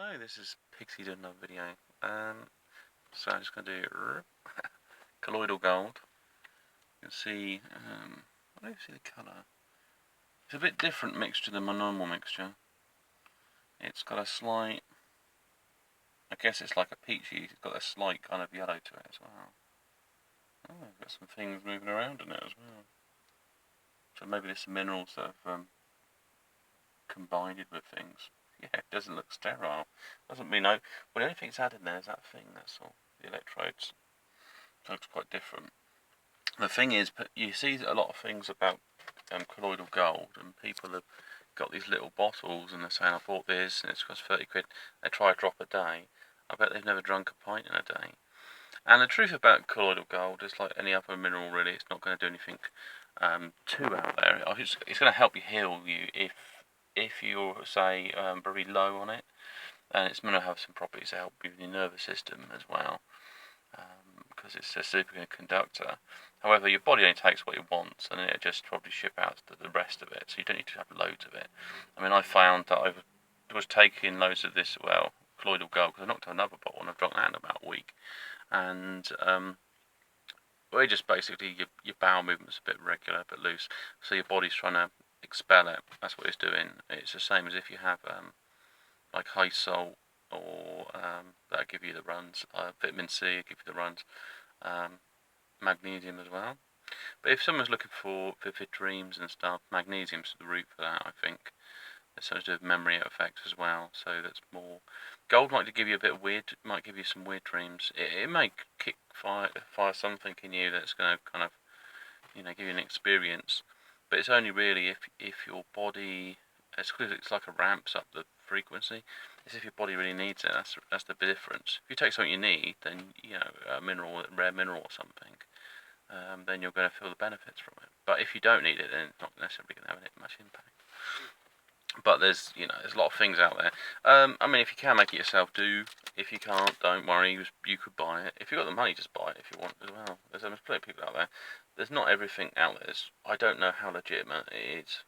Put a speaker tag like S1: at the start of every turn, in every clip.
S1: Hello, this is Pixie doing another video. So I'm just going to do Colloidal Gold. You can see, I don't see the colour. It's a bit different mixture than my normal mixture. It's got a slight, I guess it's like a peachy, it's got a slight kind of yellow to it as well. Oh, I've got some things moving around in it as well. So maybe there's some minerals that have combined with things. Yeah, it doesn't look sterile. Doesn't mean well, the only thing that's added in there is that thing, that's all. The electrodes. It looks quite different. The thing is, you see a lot of things about colloidal gold, and people have got these little bottles and they're saying, I bought this and it's cost 30 quid. They try a drop a day. I bet they've never drunk a pint in a day. And the truth about colloidal gold is like any other mineral, really. It's not going to do anything too out there. It's going to help you heal you if you're, say, very low on it. And it's going to have some properties to help with your nervous system as well, because it's a superconductor. However, your body only takes what it wants, and it just probably ship out the rest of it, so you don't need to have loads of it. I mean, I found that I was taking loads of this, colloidal gold, because I knocked out another bottle, and I've drunk that in about a week. And it just basically, your bowel movement's a bit regular, a bit loose, so your body's trying to expel it. That's what it's doing. It's the same as if you have like high salt, or that'll give you the runs. Vitamin C will give you the runs. Magnesium as well. But if someone's looking for vivid dreams and stuff, magnesium's the route for that, I think. It's something to do with memory effects as well, so that's more. Gold might give you a bit weird, might give you some weird dreams. It may fire something in you that's going to kind of, give you an experience. But it's only really if your body, it's like a ramps up the frequency. It's if your body really needs it. That's the difference. If you take something you need, then a mineral, a rare mineral or something, then you're going to feel the benefits from it. But if you don't need it, then it's not necessarily going to have much impact. But there's a lot of things out there. I mean, if you can make it yourself, do. If you can't, don't worry. You could buy it. If you've got the money, just buy it if you want as well. There's plenty of people out there. There's not everything out there. I don't know how legitimate it is.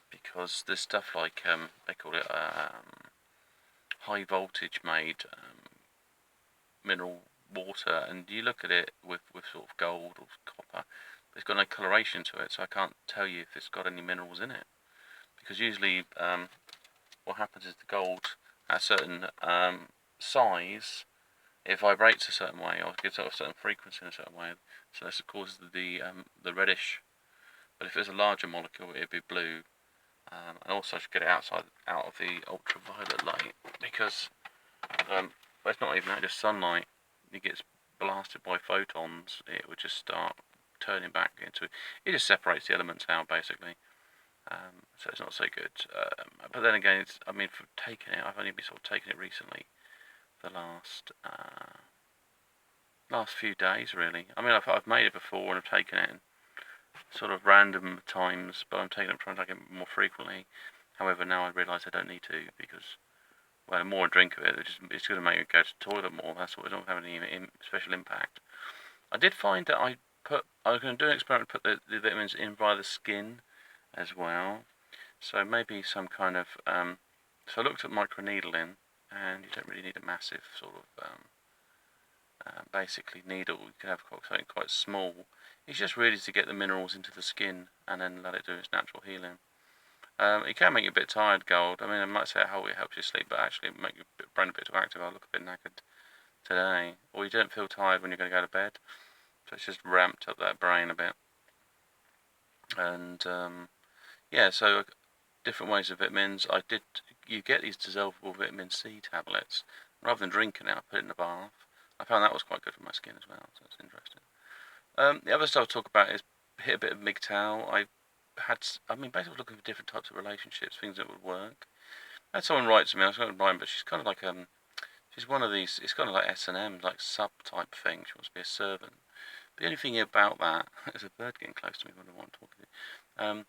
S1: Because there's stuff like they call it high voltage made mineral water, and you look at it with sort of gold or copper, but it's got no coloration to it, so I can't tell you if it's got any minerals in it. Because usually what happens is the gold at a certain size, it vibrates a certain way or gives out a certain frequency in a certain way, so this causes the reddish. But if it's a larger molecule, it'd be blue. And also I should get it out of the ultraviolet light, because it's not even that, just sunlight. It gets blasted by photons. It would just start turning back into it. Just separates the elements out basically. So it's not so good. But then again, for taking it, I've only been sort of taking it recently, the last few days really. I mean, I've made it before and I've taken it in sort of random times, but I'm trying to take it more frequently. However, now I realise I don't need to, because the more I drink of it, it's going to make me go to the toilet more. That's what, it's not having any special impact. I did find that I was going to do an experiment, put the vitamins in via the skin as well. So maybe some kind of so I looked at microneedling, and you don't really need a massive sort of basically needle. You can have something quite small. It's just really to get the minerals into the skin and then let it do its natural healing. It can make you a bit tired, gold. I mean, I might say how it helps you sleep, but actually it make your brain a bit too active. I look a bit knackered today. Or you don't feel tired when you're going to go to bed. So it's just ramped up that brain a bit. And so different ways of vitamins. You get these dissolvable vitamin C tablets. Rather than drinking it, I put it in a bath. I found that was quite good for my skin as well, so that's interesting. The other stuff I'll talk about is hit a bit of MGTOW. Basically looking for different types of relationships, things that would work. I had someone write to me, I was going to write, but she's kind of like she's one of these. It's kind of like S&M, like sub type thing. She wants to be a servant. But the only thing about that, there's a bird getting close to me when I want to talk to you.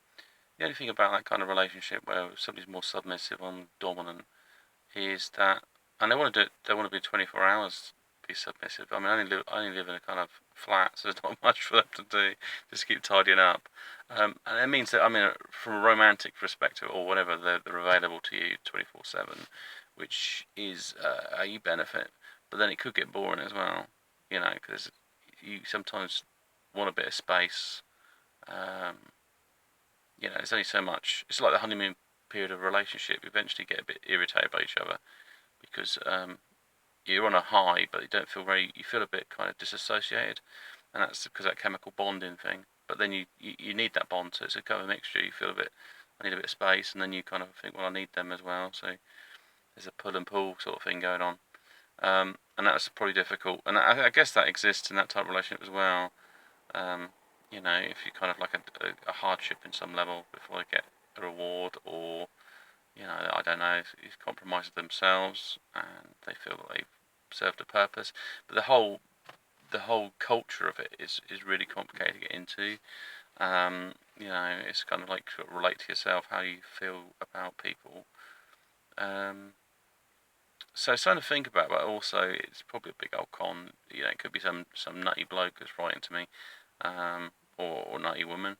S1: The only thing about that kind of relationship where somebody's more submissive and dominant is that, and they want to do it. They want to be 24 hours be submissive. I mean, I only live in a kind of flat, so there's not much for them to do. Just keep tidying up, and it means that, I mean, from a romantic perspective or whatever, they're available to you 24/7, which is a benefit. But then it could get boring as well, because you sometimes want a bit of space. There's only so much. It's like the honeymoon period of a relationship. You eventually get a bit irritated by each other because you're on a high, but you feel a bit kind of disassociated, and that's because that chemical bonding thing. But then you need that bond, so it's a kind of mixture. You feel I need a bit of space, and then you kind of think, well, I need them as well. So there's a pull and pull sort of thing going on, and that's probably difficult. And I guess that exists in that type of relationship as well. If you kind of like a hardship in some level before they get a reward, or I don't know, if you've compromised themselves and they feel that they've served a purpose. But the whole culture of it is really complicated to get into. It's kind of like to relate to yourself, how you feel about people. So something to think about, but also it's probably a big old con. It could be some nutty bloke that's writing to me, or nutty woman,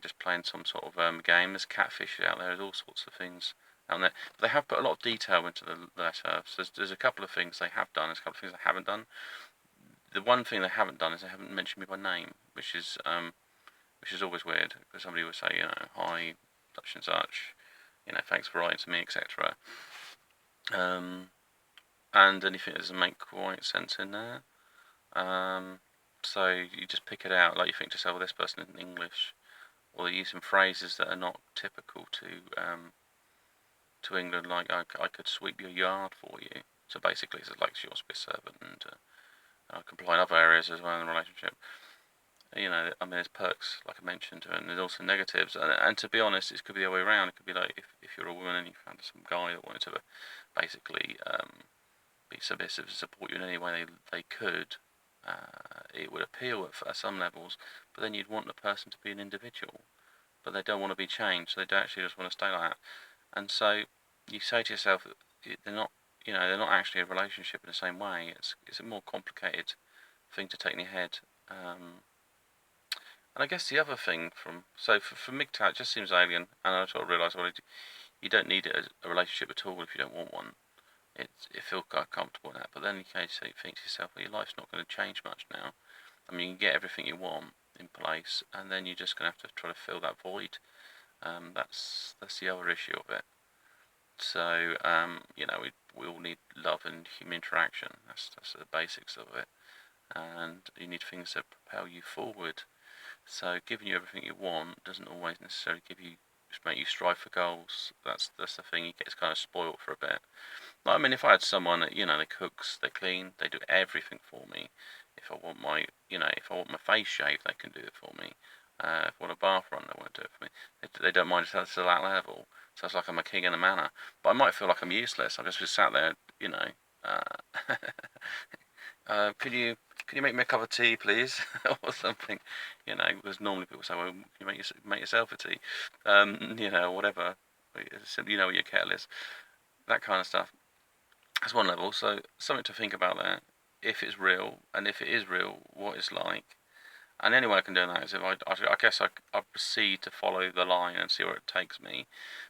S1: just playing some sort of game. There's catfish out there. There's all sorts of things out there. But they have put a lot of detail into the letter. So there's a couple of things they have done. There's a couple of things they haven't done. The one thing they haven't done is they haven't mentioned me by name, which is always weird, because somebody would say, hi, such and such, thanks for writing to me, etc. And anything that doesn't make quite sense in there. So you just pick it out, like you think to yourself, well, this person isn't English, or they use some phrases that are not typical to England, like I could sweep your yard for you. So basically, it's like she wants to be a servant, and I can apply in other areas as well in the relationship. I mean, there's perks, like I mentioned, and there's also negatives. And to be honest, it could be the other way around. It could be like if you're a woman and you found some guy that wanted to basically be submissive and support you in any way they could, it would appeal at some levels, but then you'd want the person to be an individual, but they don't want to be changed, so they don't actually just want to stay like that. And so you say to yourself that they're not actually a relationship in the same way. It's a more complicated thing to take in your head. And I guess the other thing for MGTOW, it just seems alien, and I sort of realised, well, you don't need it as a relationship at all if you don't want one. It feels quite comfortable in that, but then you think to yourself, well, your life's not going to change much now. I mean, you can get everything you want in place, and then you're just going to have to try to fill that void. That's the other issue of it. So we all need love and human interaction. That's the basics of it, and you need things that propel you forward. So giving you everything you want doesn't always necessarily make you strive for goals. That's the thing. You get kind of spoiled for a bit. I mean, if I had someone that, they cooks, they clean, they do everything for me. If I want my face shaved, they can do it for me. If I want a bath run, they won't do it for me. They don't mind it to that level. So it's like I'm a king in a manor. But I might feel like I'm useless. I'm just sat there, Can you make me a cup of tea, please, or something, because normally people say, well, can you make yourself a tea, whatever, what your kettle is, that kind of stuff. That's one level. So something to think about there, if it's real, and if it is real, what it's like. And the only way I can do that is if I guess I proceed to follow the line and see where it takes me.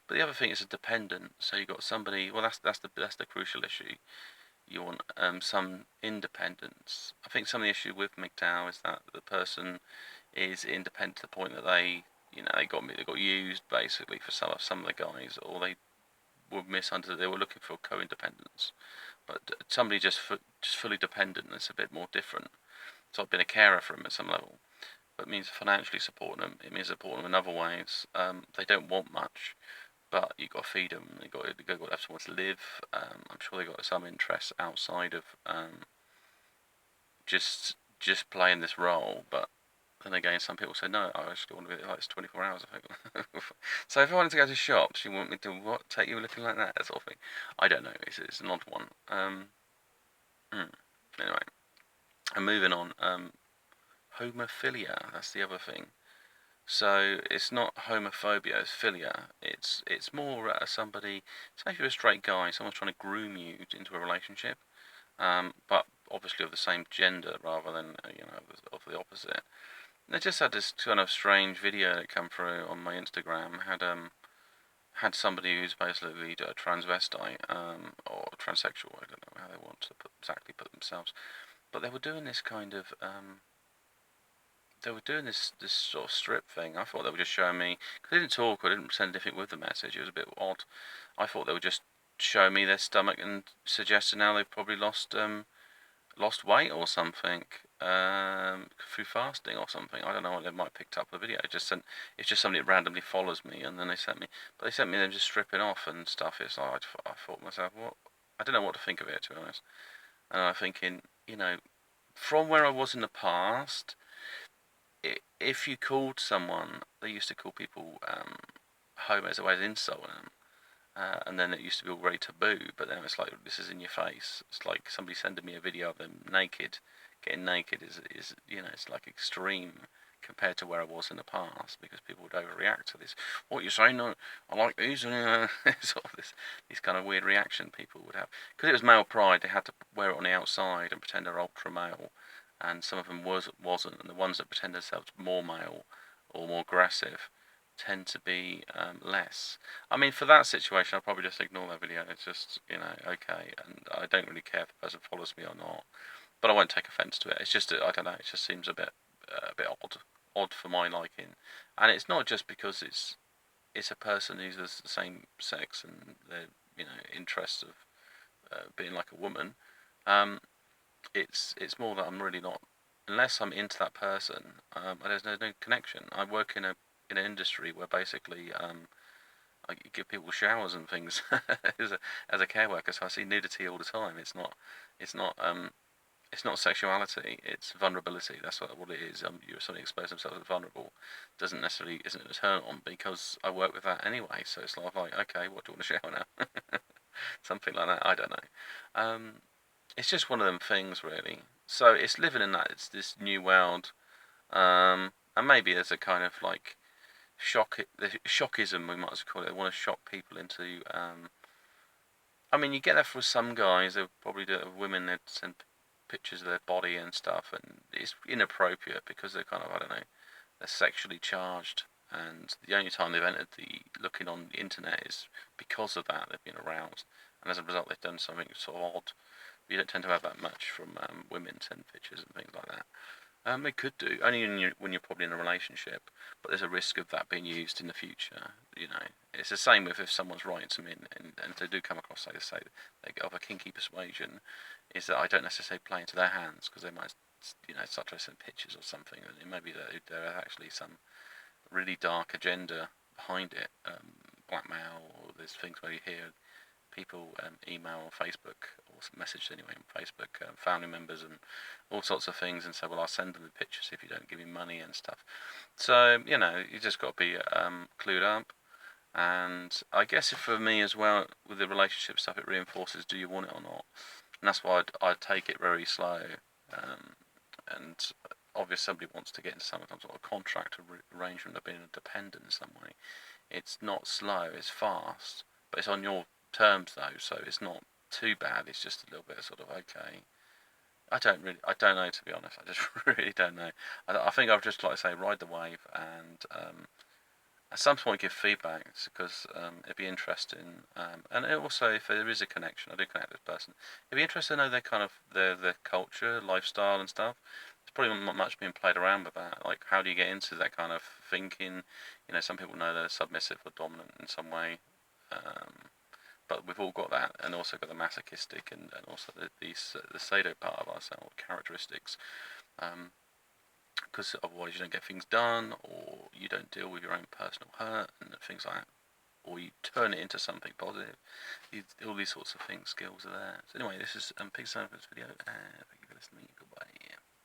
S1: But the other thing is a dependent. So you've got somebody. Well, that's the crucial issue. You want some independence. I think some of the issue with MGTOW is that the person is independent to the point that they got used basically for some of the guys, or they were misunderstood. They were looking for co-independence, but somebody just fully dependent, it's a bit more different. So I've been a carer for them at some level, but it means financially supporting them. It means supporting them in other ways. They don't want much, but you've got to feed them. You've got to have somewhere to live. I'm sure they've got some interests outside of just playing this role. But then again, some people say, no, I actually want to be like it's 24 hours. I think. So if I wanted to go to shops, you want me to take you looking like that sort of thing? I don't know. It's an odd one. Anyway, and moving on. Homophillia. That's the other thing. So it's not homophobia, it's philia. It's more somebody, say if you're a straight guy, someone's trying to groom you into a relationship. but obviously of the same gender rather than of the opposite. And I just had this kind of strange video that come through on my Instagram. Had somebody who's basically a transvestite or transsexual. I don't know how they want to exactly put themselves, but they were doing this kind of this sort of strip thing. I thought they were just showing me, because they didn't talk, I didn't send anything with the message. It was a bit odd. I thought they would just show me their stomach and suggesting now they've probably lost weight or something through fasting or something. I don't know what they might have picked up the video. It's just somebody that randomly follows me, and then they sent me them just stripping off and stuff. It's like I thought to myself, what? I don't know what to think of it, to be honest. And I'm thinking, from where I was in the past, if you called someone, they used to call people homo as a way of insulting them. And then it used to be all very taboo, but then it's like, this is in your face. It's like somebody sending me a video of them naked. Getting naked is it's like extreme compared to where I was in the past, because people would overreact to this. What you saying? No, I like these, and sort of this kind of weird reaction people would have. Because it was male pride, they had to wear it on the outside and pretend they're ultra male, and some of them wasn't, and the ones that pretend themselves more male or more aggressive tend to be less. I mean, for that situation, I'll probably just ignore that video. It's just, okay, and I don't really care if the person follows me or not. But I won't take offence to it. It's just, I don't know. It just seems a bit odd for my liking, and it's not just because it's a person who's the same sex and their interests of being like a woman. It's more that I'm really not, unless I'm into that person. There's no connection. I work in an industry where basically I give people showers and things as a care worker, so I see nudity all the time. It's not sexuality, it's vulnerability. That's what it is. You're suddenly expose themselves as vulnerable. Doesn't necessarily isn't a turn on, because I work with that anyway. So it's like, okay, what do you want to shower now? Something like that. I don't know. It's just one of them things, really. So it's living in that. It's this new world, and maybe there's a kind of like the shockism, we might as well call it. They want to shock people into. I mean, you get that for some guys. They'll probably do it with women. They'd send pictures of their body and stuff, and it's inappropriate because they're kind of, I don't know, they're sexually charged, and the only time they've entered the looking on the internet is because of that. They've been aroused, and as a result, they've done something sort of odd. You don't tend to have that much from women send pictures and things like that. They could do, only when you're probably in a relationship, but there's a risk of that being used in the future. It's the same with if someone's writing to me and they do come across, like, say they of a kinky persuasion, is that I don't necessarily play into their hands, because they might, start to send pictures or something, and it may be that there are actually some really dark agenda behind it, blackmail, or there's things where you hear people email on Facebook, or message anyway on Facebook, family members and all sorts of things, and say, well, I'll send them the pictures if you don't give me money and stuff. So, you just got to be clued up. And I guess for me as well, with the relationship stuff, it reinforces, do you want it or not? And that's why I'd take it very slow. And obviously somebody wants to get into some sort of contract arrangement of being a dependent in some way. It's not slow, it's fast, but it's on your terms though, so it's not too bad. It's just a little bit of sort of, okay. I don't know, to be honest. I just really don't know. I think I'd just like to say, ride the wave, and at some point give feedback, because it'd be interesting. And also, if there is a connection, I do connect with this person. It'd be interesting to know their kind of their culture, lifestyle, and stuff. There's probably not much being played around with that. Like, how do you get into that kind of thinking? Some people know they're submissive or dominant in some way. But we've all got that, and also got the masochistic and also the sado part of ourselves, characteristics. Because otherwise you don't get things done, or you don't deal with your own personal hurt and things like that, or you turn it into something positive. All these sorts of things, skills are there. So anyway, this is Pig Sound for this video, and thank you for listening. Goodbye.